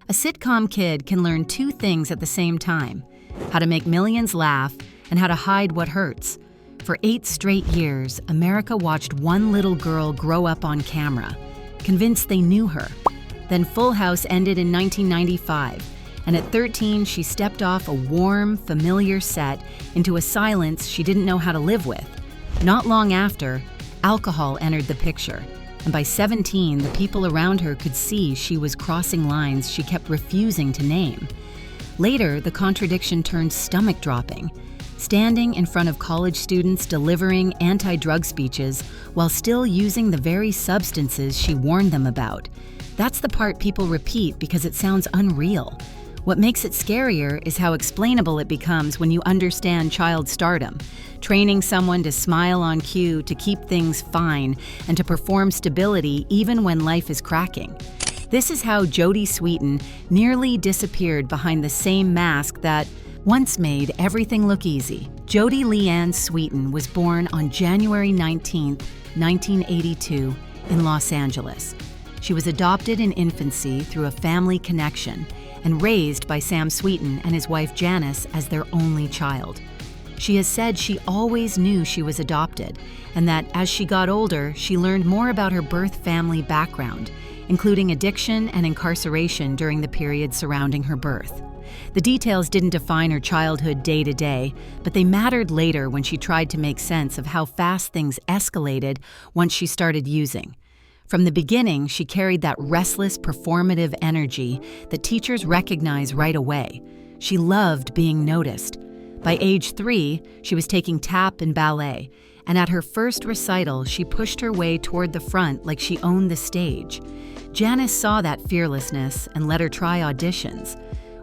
A sitcom kid can learn two things at the same time: how to make millions laugh and how to hide what hurts. For 8 straight years, America watched one little girl grow up on camera, convinced they knew her. Then Full House ended in 1995, and at 13, she stepped off a warm, familiar set into a silence she didn't know how to live with. Not long after, alcohol entered the picture, and by 17, the people around her could see she was crossing lines she kept refusing to name. Later, the contradiction turned stomach-dropping, standing in front of college students delivering anti-drug speeches while still using the very substances she warned them about. That's the part people repeat because it sounds unreal. What makes it scarier is how explainable it becomes when you understand child stardom, training someone to smile on cue, to keep things fine, and to perform stability even when life is cracking. This is how Jodie Sweetin nearly disappeared behind the same mask that once made everything look easy. Jodie Leanne Sweetin was born on January 19, 1982, in Los Angeles. She was adopted in infancy through a family connection and raised by Sam Sweetin and his wife Janice as their only child. She has said she always knew she was adopted, and that as she got older, she learned more about her birth family background, including addiction and incarceration during the period surrounding her birth. The details didn't define her childhood day to day, but they mattered later when she tried to make sense of how fast things escalated once she started using. From the beginning, she carried that restless, performative energy that teachers recognize right away. She loved being noticed. By age 3, she was taking tap and ballet, and at her first recital, she pushed her way toward the front like she owned the stage. Janice saw that fearlessness and let her try auditions.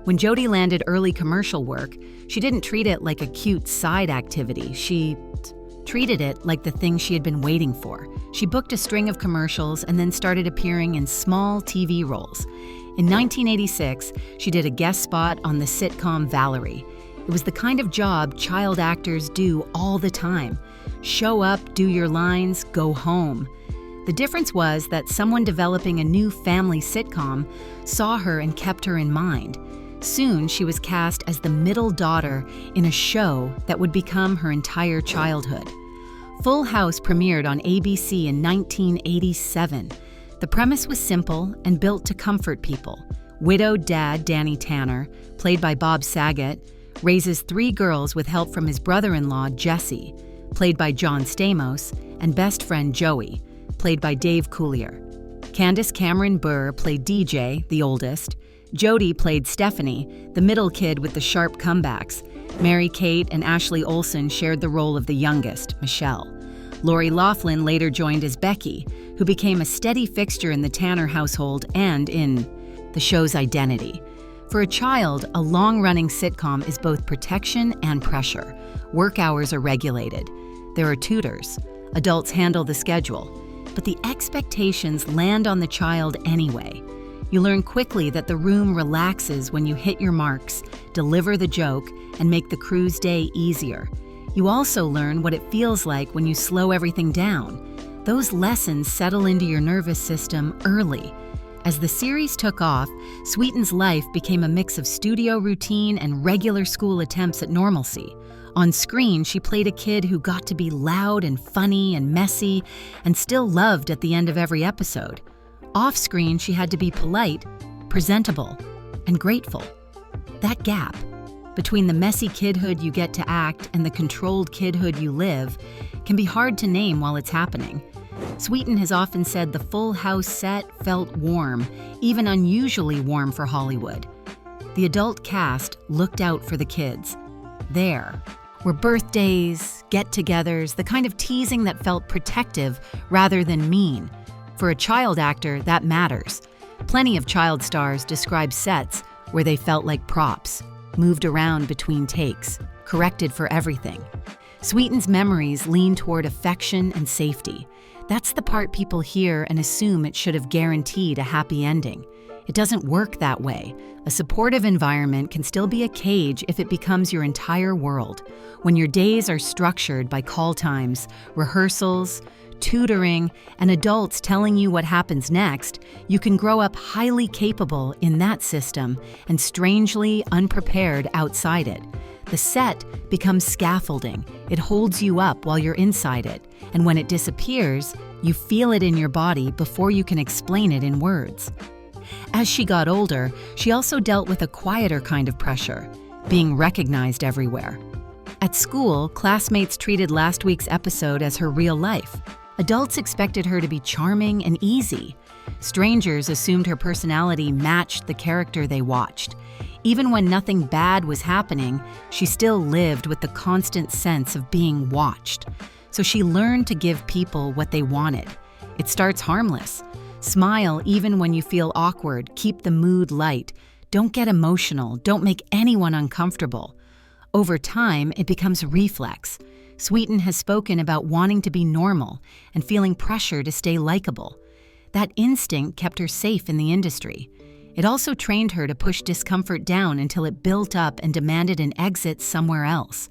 When Jodie landed early commercial work, she didn't treat it like a cute side activity. She treated it like the thing she had been waiting for. She booked a string of commercials and then started appearing in small TV roles. In 1986, she did a guest spot on the sitcom Valerie. It was the kind of job child actors do all the time. Show up, do your lines, go home. The difference was that someone developing a new family sitcom saw her and kept her in mind. Soon, she was cast as the middle daughter in a show that would become her entire childhood. Full House premiered on ABC in 1987. The premise was simple and built to comfort people. Widowed dad Danny Tanner, played by Bob Saget, raises 3 girls with help from his brother-in-law Jesse, played by John Stamos, and best friend Joey, played by Dave Coulier. Candace Cameron Bure played DJ, the oldest. Jodie played Stephanie, the middle kid with the sharp comebacks. Mary Kate and Ashley Olsen shared the role of the youngest, Michelle. Lori Loughlin later joined as Becky, who became a steady fixture in the Tanner household and in the show's identity. For a child, a long-running sitcom is both protection and pressure. Work hours are regulated. There are tutors. Adults handle the schedule. But the expectations land on the child anyway. You learn quickly that the room relaxes when you hit your marks, deliver the joke, and make the crew's day easier. You also learn what it feels like when you slow everything down. Those lessons settle into your nervous system early. As the series took off, Sweetin's life became a mix of studio routine and regular school attempts at normalcy. On screen, she played a kid who got to be loud and funny and messy and still loved at the end of every episode. Off-screen, she had to be polite, presentable, and grateful. That gap between the messy kidhood you get to act and the controlled kidhood you live can be hard to name while it's happening. Sweetin has often said the Full House set felt warm, even unusually warm for Hollywood. The adult cast looked out for the kids. There were birthdays, get-togethers, the kind of teasing that felt protective rather than mean. For a child actor, that matters. Plenty of child stars describe sets where they felt like props, moved around between takes, corrected for everything. Sweetin's memories lean toward affection and safety. That's the part people hear and assume it should have guaranteed a happy ending. It doesn't work that way. A supportive environment can still be a cage if it becomes your entire world. When your days are structured by call times, rehearsals, tutoring, and adults telling you what happens next, you can grow up highly capable in that system and strangely unprepared outside it. The set becomes scaffolding. It holds you up while you're inside it, and when it disappears, you feel it in your body before you can explain it in words. As she got older, she also dealt with a quieter kind of pressure, being recognized everywhere. At school, classmates treated last week's episode as her real life. Adults expected her to be charming and easy. Strangers assumed her personality matched the character they watched. Even when nothing bad was happening, she still lived with the constant sense of being watched. So she learned to give people what they wanted. It starts harmless. Smile even when you feel awkward. Keep the mood light. Don't get emotional. Don't make anyone uncomfortable. Over time, it becomes reflex. Sweetin has spoken about wanting to be normal and feeling pressure to stay likable. That instinct kept her safe in the industry. It also trained her to push discomfort down until it built up and demanded an exit somewhere else.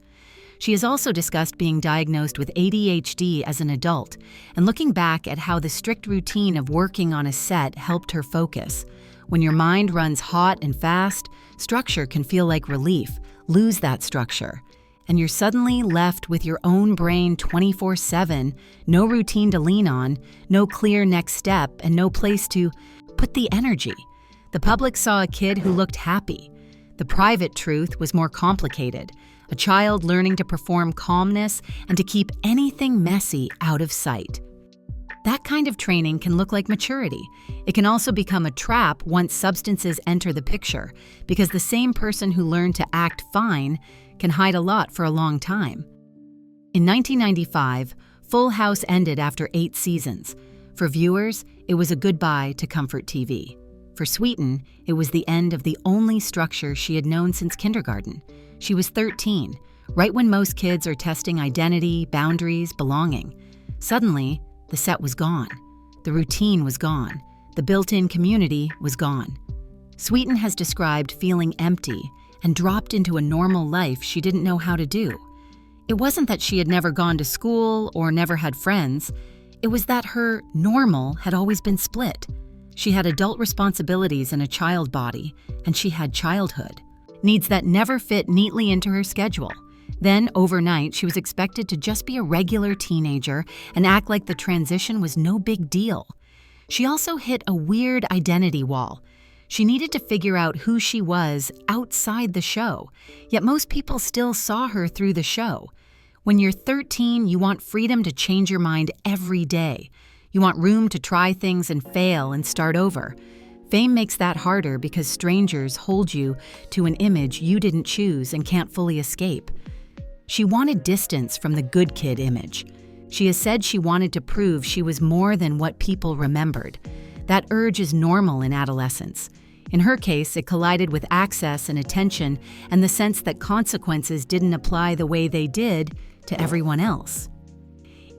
She has also discussed being diagnosed with ADHD as an adult and looking back at how the strict routine of working on a set helped her focus. When your mind runs hot and fast, structure can feel like relief. Lose that structure, and you're suddenly left with your own brain 24/7, no routine to lean on, no clear next step, and no place to put the energy. The public saw a kid who looked happy. The private truth was more complicated, a child learning to perform calmness and to keep anything messy out of sight. That kind of training can look like maturity. It can also become a trap once substances enter the picture, because the same person who learned to act fine can hide a lot for a long time. In 1995, Full House ended after 8 seasons. For viewers, it was a goodbye to comfort TV. For Sweetin, it was the end of the only structure she had known since kindergarten. She was 13, right when most kids are testing identity, boundaries, belonging. Suddenly, the set was gone. The routine was gone. The built-in community was gone. Sweetin has described feeling empty and dropped into a normal life she didn't know how to do. It wasn't that she had never gone to school or never had friends. It was that her normal had always been split. She had adult responsibilities and a child body, and she had childhood, needs that never fit neatly into her schedule. Then, overnight, she was expected to just be a regular teenager and act like the transition was no big deal. She also hit a weird identity wall. She needed to figure out who she was outside the show, yet most people still saw her through the show. When you're 13, you want freedom to change your mind every day. You want room to try things and fail and start over. Fame makes that harder because strangers hold you to an image you didn't choose and can't fully escape. She wanted distance from the good kid image. She has said she wanted to prove she was more than what people remembered. That urge is normal in adolescence. In her case, it collided with access and attention and the sense that consequences didn't apply the way they did to everyone else.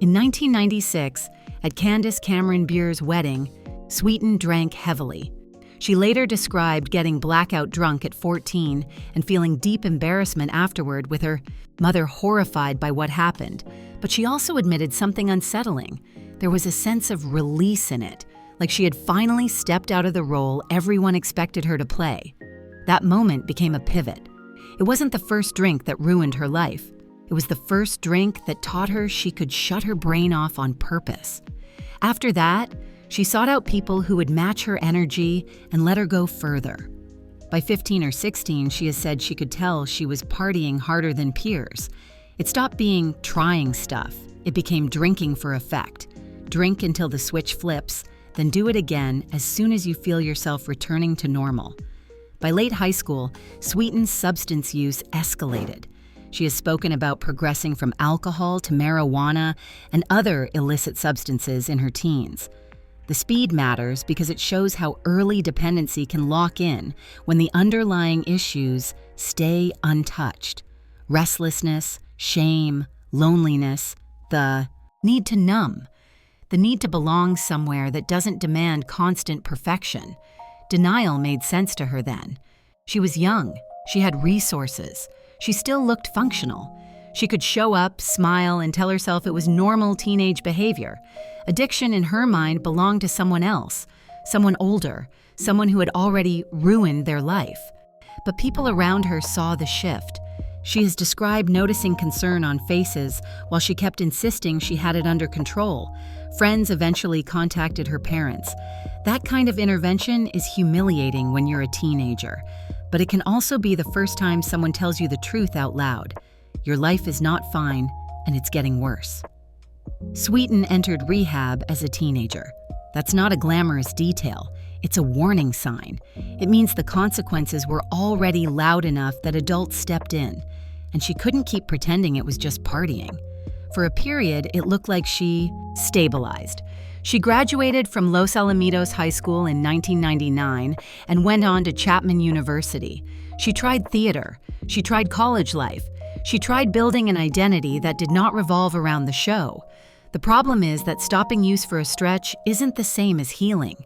In 1996, at Candace Cameron Bure's wedding, Sweetin drank heavily. She later described getting blackout drunk at 14 and feeling deep embarrassment afterward, with her mother horrified by what happened. But she also admitted something unsettling. There was a sense of release in it, like she had finally stepped out of the role everyone expected her to play. That moment became a pivot. It wasn't the first drink that ruined her life. It was the first drink that taught her she could shut her brain off on purpose. After that, she sought out people who would match her energy and let her go further. By 15 or 16, she has said she could tell she was partying harder than peers. It stopped being trying stuff. It became drinking for effect. Drink until the switch flips, then do it again as soon as you feel yourself returning to normal. By late high school, Sweetin's substance use escalated. She has spoken about progressing from alcohol to marijuana and other illicit substances in her teens. The speed matters because it shows how early dependency can lock in when the underlying issues stay untouched. Restlessness, shame, loneliness, the need to numb, the need to belong somewhere that doesn't demand constant perfection. Denial made sense to her then. She was young. She had resources. She still looked functional. She could show up, smile, and tell herself it was normal teenage behavior. Addiction in her mind belonged to someone else, someone older, someone who had already ruined their life. But people around her saw the shift. She has described noticing concern on faces while she kept insisting she had it under control. Friends eventually contacted her parents. That kind of intervention is humiliating when you're a teenager, but it can also be the first time someone tells you the truth out loud. Your life is not fine, and it's getting worse. Sweetin entered rehab as a teenager. That's not a glamorous detail. It's a warning sign. It means the consequences were already loud enough that adults stepped in, and she couldn't keep pretending it was just partying. For a period, it looked like she stabilized. She graduated from Los Alamitos High School in 1999 and went on to Chapman University. She tried theater. She tried college life. She tried building an identity that did not revolve around the show. The problem is that stopping use for a stretch isn't the same as healing.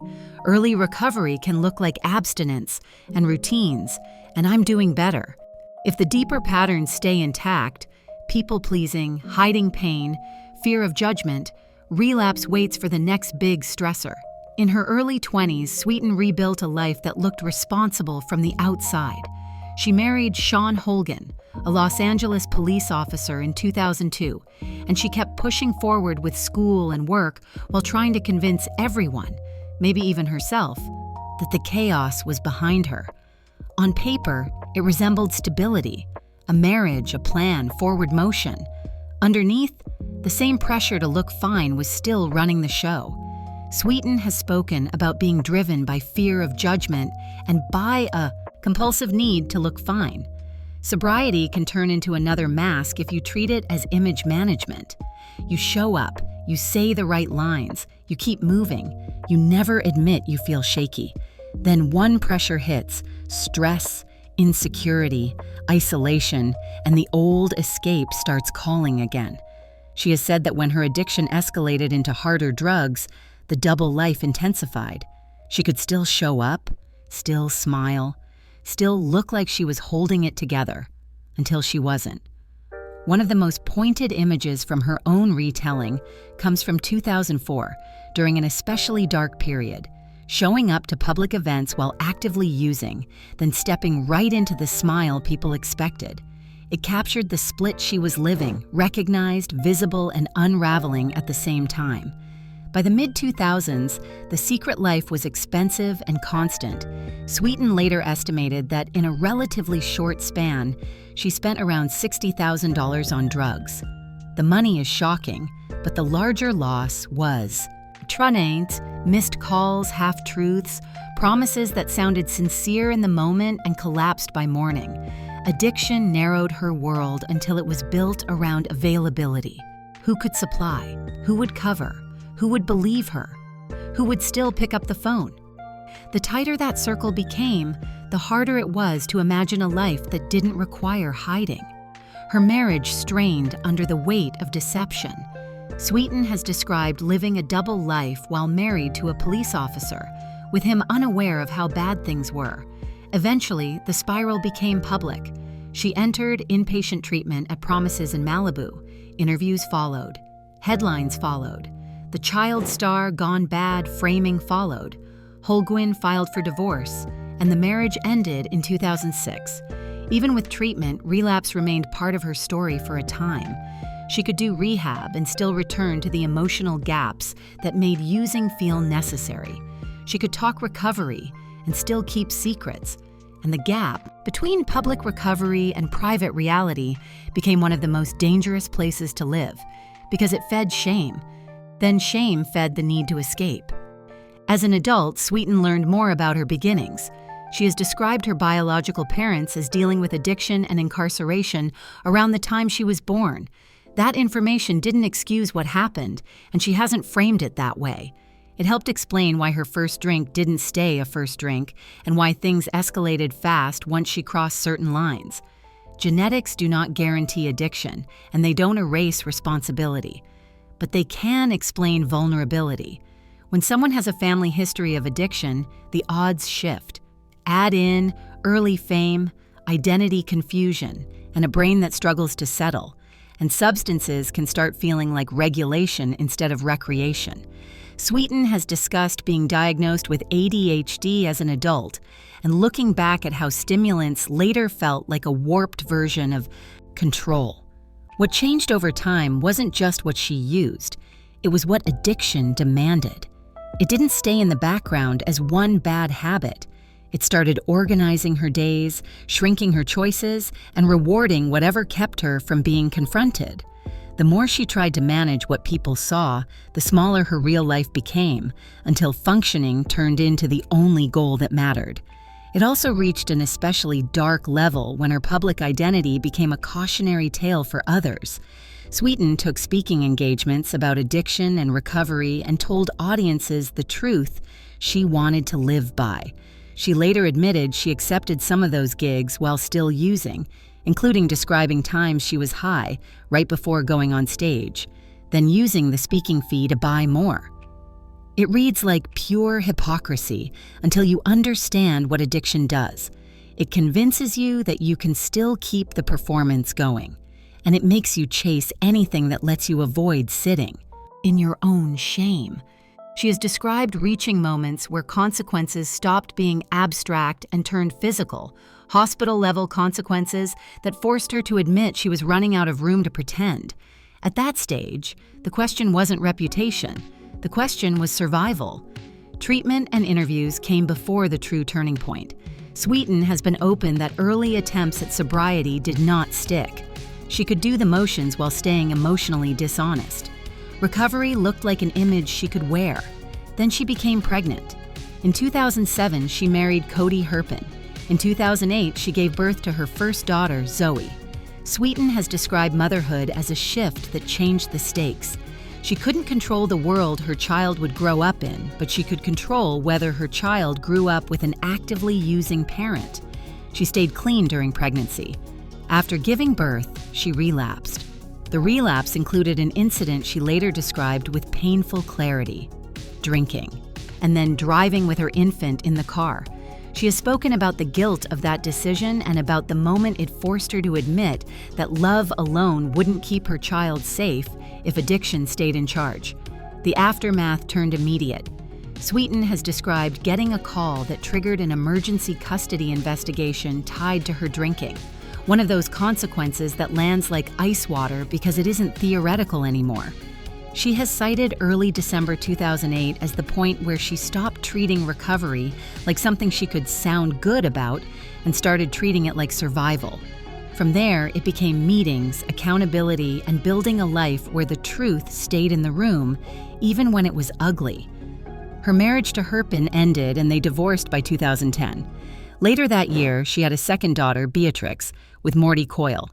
Early recovery can look like abstinence and routines, and I'm doing better. If the deeper patterns stay intact, people-pleasing, hiding pain, fear of judgment, relapse waits for the next big stressor. In her early 20s, Sweetin rebuilt a life that looked responsible from the outside. She married Sean Holgan, a Los Angeles police officer, in 2002, and she kept pushing forward with school and work while trying to convince everyone, maybe even herself, that the chaos was behind her. On paper, it resembled stability, a marriage, a plan, forward motion. Underneath, the same pressure to look fine was still running the show. Sweetin has spoken about being driven by fear of judgment and by a compulsive need to look fine. Sobriety can turn into another mask if you treat it as image management. You show up, you say the right lines, you keep moving, you never admit you feel shaky. Then one pressure hits: stress, insecurity, isolation, and the old escape starts calling again. She has said that when her addiction escalated into harder drugs, the double life intensified. She could still show up, still smile, still look like she was holding it together, until she wasn't. One of the most pointed images from her own retelling comes from 2004, during an especially dark period, showing up to public events while actively using, then stepping right into the smile people expected. It captured the split she was living, recognized, visible, and unraveling at the same time. By the mid-2000s, the secret life was expensive and constant. Sweetin later estimated that in a relatively short span, she spent around $60,000 on drugs. The money is shocking, but the larger loss was trunaints, missed calls, half-truths, promises that sounded sincere in the moment and collapsed by morning. Addiction narrowed her world until it was built around availability. Who could supply? Who would cover? Who would believe her? Who would still pick up the phone? The tighter that circle became, the harder it was to imagine a life that didn't require hiding. Her marriage strained under the weight of deception. Sweetin has described living a double life while married to a police officer, with him unaware of how bad things were. Eventually, the spiral became public. She entered inpatient treatment at Promises in Malibu. Interviews followed. Headlines followed. The child star gone bad framing followed. Holguin filed for divorce, and the marriage ended in 2006. Even with treatment, relapse remained part of her story for a time. She could do rehab and still return to the emotional gaps that made using feel necessary. She could talk recovery and still keep secrets. And the gap between public recovery and private reality became one of the most dangerous places to live because it fed shame. Then shame fed the need to escape. As an adult, Sweetin learned more about her beginnings. She has described her biological parents as dealing with addiction and incarceration around the time she was born. That information didn't excuse what happened, and she hasn't framed it that way. It helped explain why her first drink didn't stay a first drink and why things escalated fast once she crossed certain lines. Genetics do not guarantee addiction, and they don't erase responsibility. But they can explain vulnerability. When someone has a family history of addiction, the odds shift. Add in early fame, identity confusion, and a brain that struggles to settle, and substances can start feeling like regulation instead of recreation. Sweetin has discussed being diagnosed with ADHD as an adult and looking back at how stimulants later felt like a warped version of control. What changed over time wasn't just what she used, it was what addiction demanded. It didn't stay in the background as one bad habit. It started organizing her days, shrinking her choices, and rewarding whatever kept her from being confronted. The more she tried to manage what people saw, the smaller her real life became, until functioning turned into the only goal that mattered. It also reached an especially dark level when her public identity became a cautionary tale for others. Sweetin took speaking engagements about addiction and recovery and told audiences the truth she wanted to live by. She later admitted she accepted some of those gigs while still using, including describing times she was high right before going on stage, then using the speaking fee to buy more. It reads like pure hypocrisy until you understand what addiction does. It convinces you that you can still keep the performance going, and it makes you chase anything that lets you avoid sitting in your own shame. She has described reaching moments where consequences stopped being abstract and turned physical, hospital-level consequences that forced her to admit she was running out of room to pretend. At that stage, the question wasn't reputation. The question was survival. Treatment and interviews came before the true turning point. Sweetin has been open that early attempts at sobriety did not stick. She could do the motions while staying emotionally dishonest. Recovery looked like an image she could wear. Then she became pregnant. In 2007, she married Cody Herpin. In 2008, she gave birth to her first daughter, Zoe. Sweetin has described motherhood as a shift that changed the stakes. She couldn't control the world her child would grow up in, but she could control whether her child grew up with an actively using parent. She stayed clean during pregnancy. After giving birth, she relapsed. The relapse included an incident she later described with painful clarity: drinking, and then driving with her infant in the car. She has spoken about the guilt of that decision and about the moment it forced her to admit that love alone wouldn't keep her child safe if addiction stayed in charge. The aftermath turned immediate. Sweetin has described getting a call that triggered an emergency custody investigation tied to her drinking. One of those consequences that lands like ice water because it isn't theoretical anymore. She has cited early December 2008 as the point where she stopped treating recovery like something she could sound good about and started treating it like survival. From there, it became meetings, accountability, and building a life where the truth stayed in the room, even when it was ugly. Her marriage to Herpin ended and they divorced by 2010. Later that year, she had a second daughter, Beatrix, with Morty Coyle.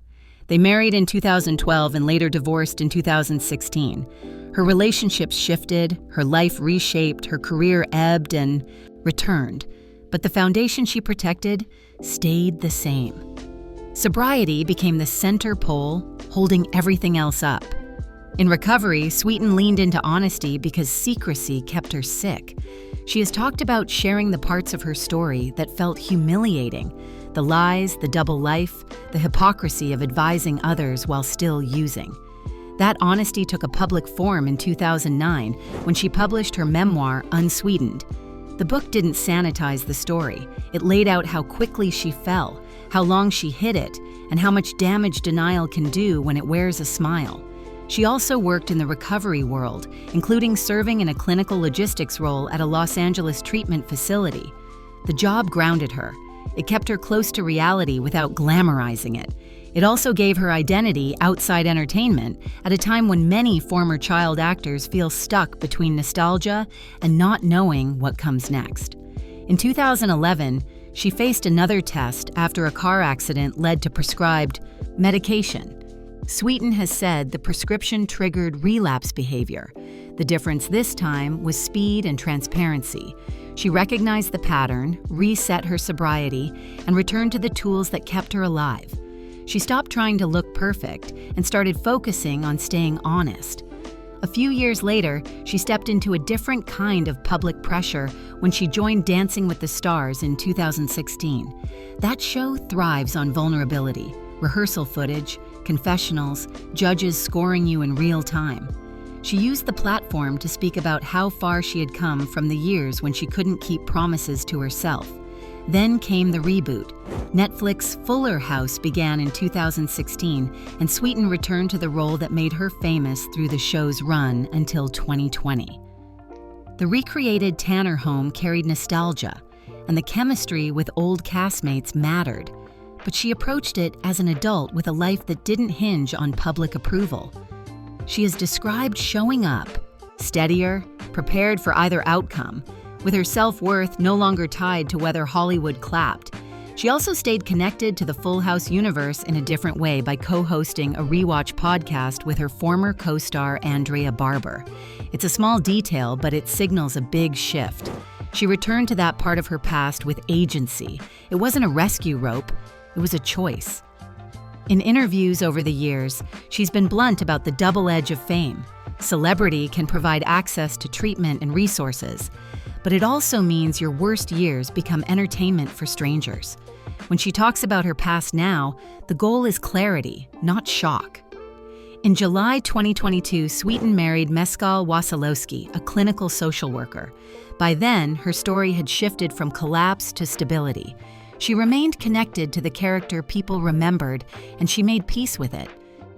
They married in 2012 and later divorced in 2016. Her relationships shifted, her life reshaped, her career ebbed and returned. But the foundation she protected stayed the same. Sobriety became the center pole, holding everything else up. In recovery, Sweetin leaned into honesty because secrecy kept her sick. She has talked about sharing the parts of her story that felt humiliating: the lies, the double life, the hypocrisy of advising others while still using. That honesty took a public form in 2009 when she published her memoir, Unsweetened. The book didn't sanitize the story. It laid out how quickly she fell, how long she hid it, and how much damage denial can do when it wears a smile. She also worked in the recovery world, including serving in a clinical logistics role at a Los Angeles treatment facility. The job grounded her. It kept her close to reality without glamorizing it. It also gave her identity outside entertainment at a time when many former child actors feel stuck between nostalgia and not knowing what comes next. In 2011, she faced another test after a car accident led to prescribed medication. Sweetin has said the prescription triggered relapse behavior. The difference this time was speed and transparency. She recognized the pattern, reset her sobriety, and returned to the tools that kept her alive. She stopped trying to look perfect and started focusing on staying honest. A few years later, she stepped into a different kind of public pressure when she joined Dancing with the Stars in 2016. That show thrives on vulnerability, rehearsal footage, confessionals, judges scoring you in real time. She used the platform to speak about how far she had come from the years when she couldn't keep promises to herself. Then came the reboot. Netflix's Fuller House began in 2016, and Sweetin returned to the role that made her famous through the show's run until 2020. The recreated Tanner home carried nostalgia, and the chemistry with old castmates mattered, but she approached it as an adult with a life that didn't hinge on public approval. She is described showing up, steadier, prepared for either outcome, with her self-worth no longer tied to whether Hollywood clapped. She also stayed connected to the Full House universe in a different way by co-hosting a rewatch podcast with her former co-star Andrea Barber. It's a small detail, but it signals a big shift. She returned to that part of her past with agency. It wasn't a rescue rope, it was a choice. In interviews over the years, she's been blunt about the double edge of fame. Celebrity can provide access to treatment and resources, but it also means your worst years become entertainment for strangers. When she talks about her past now, the goal is clarity, not shock. In July 2022, Sweetin married Mescal Wasilowski, a clinical social worker. By then, her story had shifted from collapse to stability. She remained connected to the character people remembered, and she made peace with it.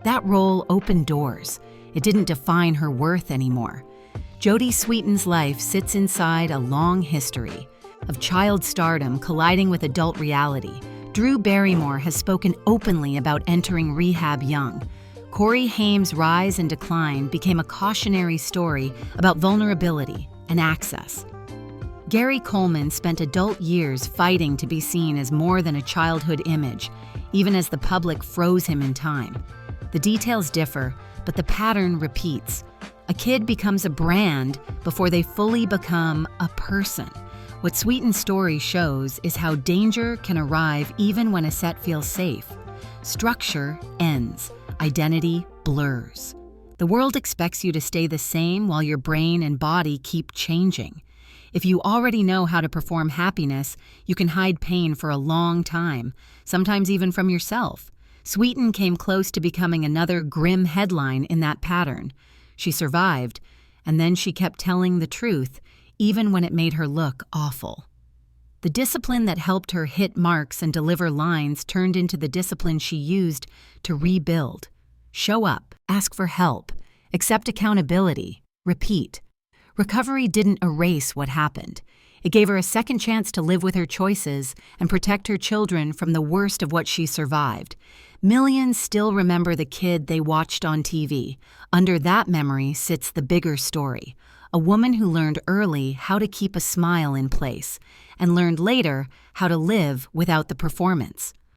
That role opened doors. It didn't define her worth anymore. Jodie Sweetin's life sits inside a long history of child stardom colliding with adult reality. Drew Barrymore has spoken openly about entering rehab young. Corey Haim's rise and decline became a cautionary story about vulnerability and access. Gary Coleman spent adult years fighting to be seen as more than a childhood image, even as the public froze him in time. The details differ, but the pattern repeats. A kid becomes a brand before they fully become a person. What Sweetin's story shows is how danger can arrive even when a set feels safe. Structure ends, identity blurs. The world expects you to stay the same while your brain and body keep changing. If you already know how to perform happiness, you can hide pain for a long time, sometimes even from yourself. Sweetin came close to becoming another grim headline in that pattern. She survived, and then she kept telling the truth, even when it made her look awful. The discipline that helped her hit marks and deliver lines turned into the discipline she used to rebuild. Show up, ask for help, accept accountability, repeat. Recovery didn't erase what happened. It gave her a second chance to live with her choices and protect her children from the worst of what she survived. Millions still remember the kid they watched on TV. Under that memory sits the bigger story. A woman who learned early how to keep a smile in place and learned later how to live without the performance.